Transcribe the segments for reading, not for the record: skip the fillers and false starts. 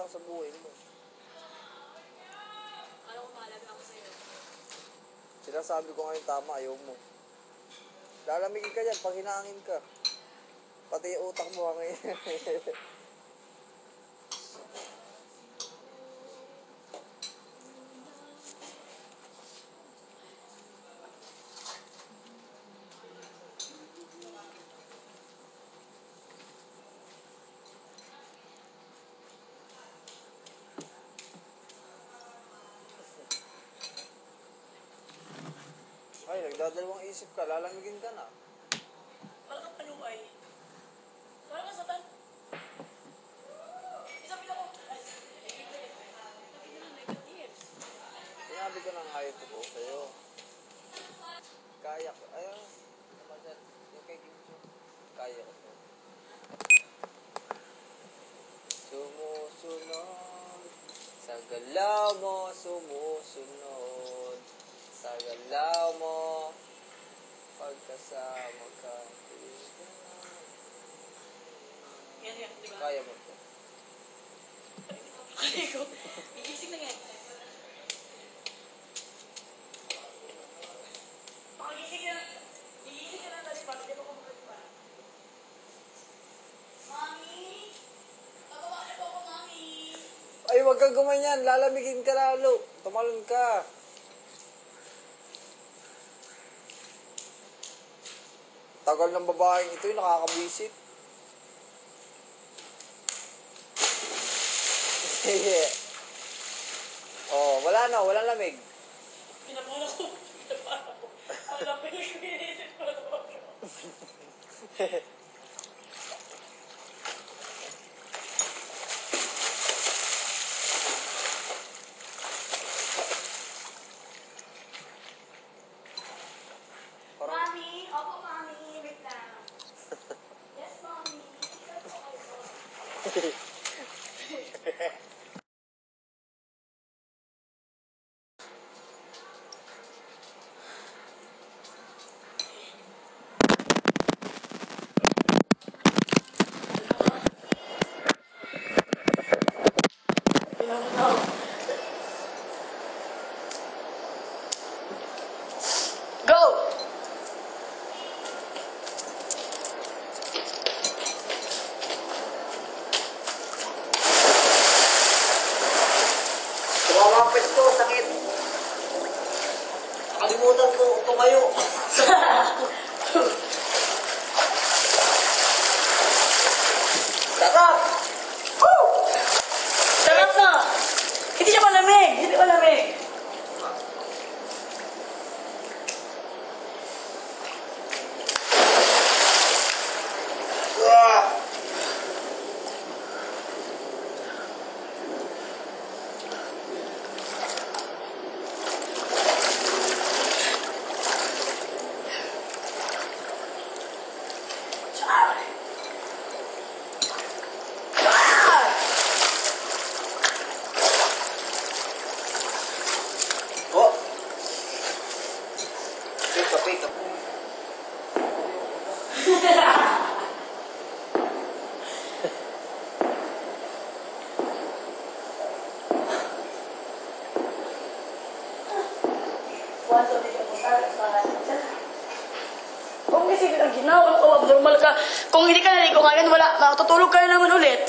mahalaga sa buhay mo. Alam ko mahalaga ako sa'yo. Sinasabi ko ngayon tama, ayaw mo. Lalamigin ka dyan pag hinangin ka. Pati yung utak mo hangin. Ay, nagdadalawang isip ka, lalamigin ka na. Wala kang paluay. Wala kang satan. Isabi ako. Sinabi ko na nga ito po sa'yo. Kaya ko. Ayun. Naman dyan. Yung kay Kim Chu. Kaya ko to. Sumusunod. Sa galaw mo, sumusunod. Sa galaw mo. Pagkasama ka. Yan, di ba? Kaya mo to. Kaya ko. Igising na yan. Pagising na. Igising ka na dali pa. Hindi mo kumagad pa. Mami! Pagawain po ako, Mami! Ay, wag kang gumanyan. Lalamigin ka lalo. Tumalon ka. Tagal ng babaeng ito yung nakakabisit. Oh, wala na. Walang lamig. Pinapala ko. Ang pinipilit ko. Mami! Opo, Mami. Wait lang. Yes, Mami. Go! Tumamapit ko. Sakit. Nakalimutan ko tumayo. Sarap! Woo! Sarap na! Hindi siya malamig! Hindi malamig! Oh! Pick up, pick up. Kung kasi ginawa ko, abnormal ka. Kung hindi ka naligo ngayon, wala, makatutulog ka na naman ulit.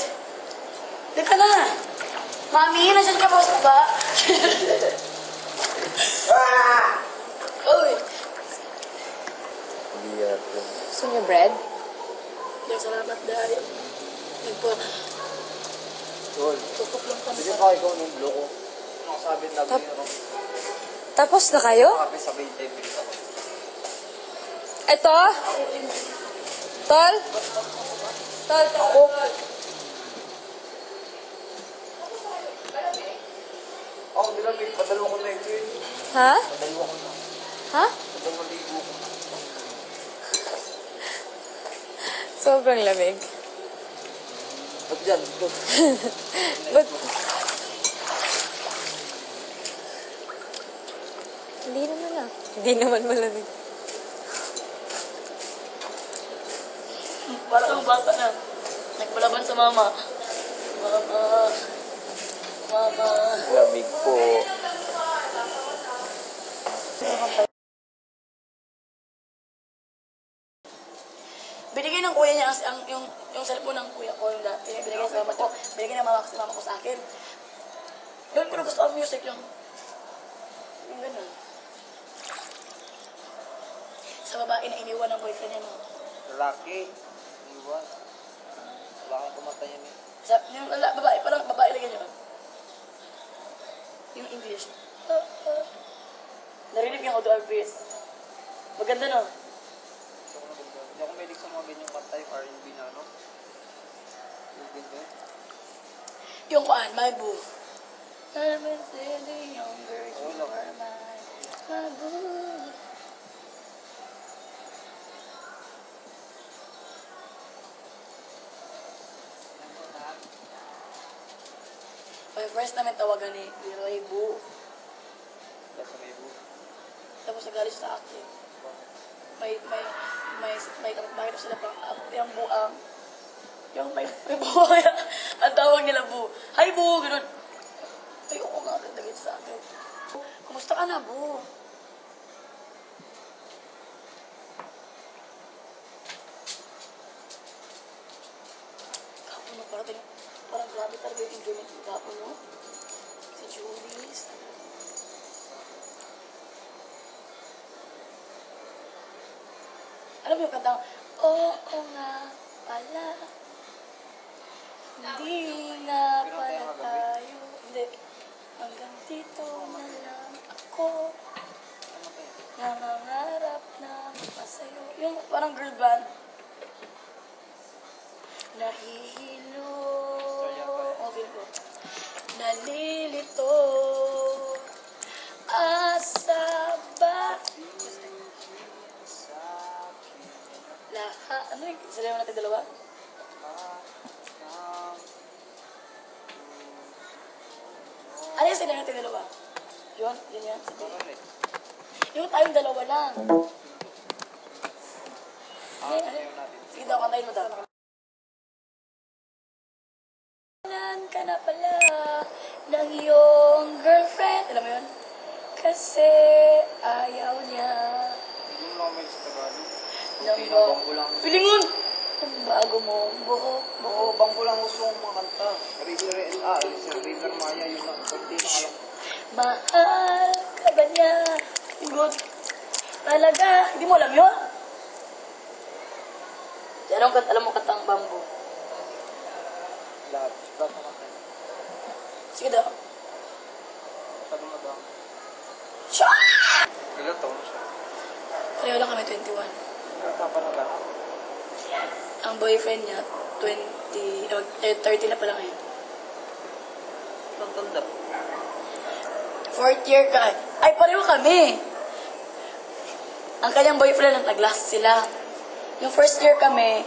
Hindi ka na. Mami, nasan ka ba sa baba? Uy! Biyat. Gusto niyo bread? Dahil salamat dahil. Tol. Tukok lang kami. Sige pa ikaw nung bloko. Nakasabi na Tap- biro. Tapos na kayo? Nakapi sa 20 minutes. Ito? Tol? Tol, ako. Oh, nilamig. Padalo ko na ito yun. Ha? Padalo ko na. Ha? Padalo ligo ko. Sobrang lamig. Ba't dyan? But, hindi naman ah. Hindi naman malamig. Parang ang bata na. Nagpalaban sa mama. Mama. mama. Lamig po. Binigay ng kuya niya yung cellphone ng kuya ko, yung dati. Binigay sa mama ko. Binigay ng mama ko sa akin. Doon ko na gusto ang music yung ganun. Sa babae na iniwan ng boyfriend niya, no? Lalaki. Iwan. Wala kang kumatay yan eh. Yung babae, parang babae lang yun. Yung English. Narinig niya ako do our breath. Maganda, no? Hindi ako mahilig sa mga ganyang kanta, yung R&B na ano. Yung ganyan. Yung kuan, my boo. I'm the younger, you are my boo. May first namin tawagan ni Leroy Boo. Basta may buo. Tapos nagalit sa akin. May bakit sila pang yung buang. Yung may buo kaya ang tawag nila Boo. Hi Boo! Ganun. Ayoko nga nagdagit sa akin. Kumusta ka na, Boo? Kapon na parang grabe talaga yung enjoyment ng kapon, no? Si Julius. Alam mo yung kantang, oo nga pala, hindi nga pala tayo, hindi, hanggang dito na lang ako, nangangarap na masayo. Yung parang girl band, nahihilo, okay po, nalilito, asa ba? Ano yung sila natin dalawa? Ano yung sila natin dalawa? Yun yan. Yung tayong dalawa lang. Sige daw, kantayin mo daw. Ka na pala ng iyong girlfriend. Alam mo yun? Kasi ayaw niya. Yung lang may sa Tagalog. Pilingon! Ang bago mo, buhok. Oo, bangko lang gusto mong mga kanta. River Maya, yun lang. Kunti na alam. Mahal ka ba niya? Good. Talaga, hindi mo alam yun? Alam mo kantang bamboo? Lahat na kanta. Sige daw. Sabi mo daw. Siya! Ilan taon siya? Pareho lang kami, 21. Tapa na ba? Ang boyfriend niya, 30 na pala ngayon. Tanda. 4th year ka. Ay, pareho kami. Ang kanyang boyfriend, nag-last sila. Yung first year kami,